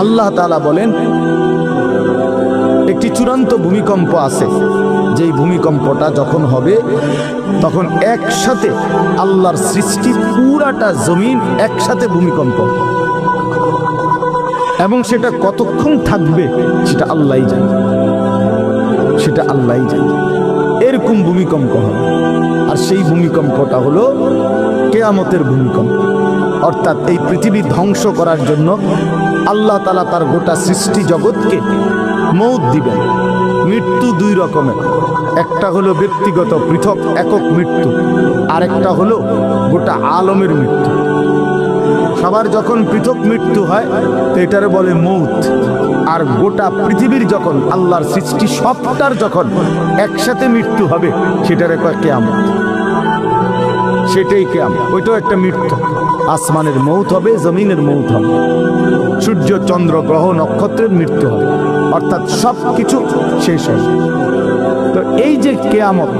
আল্লাহ তাআলা বলেন একটি চূড়ান্ত ভূমিকম্প আছে, যেই ভূমিকম্পটা যখন হবে তখন একসাথে আল্লাহর সৃষ্টি পুরাটা জমিন একসাথে ভূমিকম্প, এবং সেটা কতক্ষণ থাকবে সেটা আল্লাহই জানে, সেটা আল্লাহই জানে। এরকম ভূমিকম্প হবে, আর সেই ভূমিকম্পটা হলো কিয়ামতের ভূমিকম্প। অর্থাৎ এই পৃথিবী ধ্বংস করার জন্য আল্লাহ তাআলা তার গোটা সৃষ্টি জগৎকে মৌত দিবেন। মৃত্যু দুই রকমের, একটা হলো ব্যক্তিগত পৃথক একক মৃত্যু, আরেকটা হলো গোটা আলমের মৃত্যু। সবার যখন পৃথক মৃত্যু হয় তো এটারে বলে মৌত, আর গোটা পৃথিবীর যখন আল্লাহর সৃষ্টি সবটার যখন একসাথে মৃত্যু হবে সেটারে কয় কিয়ামত। সেটাই কিয়ামত, ওইটাও একটা মৃত্যু। আসমানের মৌত হবে, জমিনের মৌত হবে, সূর্য চন্দ্র গ্রহ নক্ষত্রের মৃত্যু হবে, অর্থাৎ সব কিছু শেষ হবে। তো এই যে কিয়ামত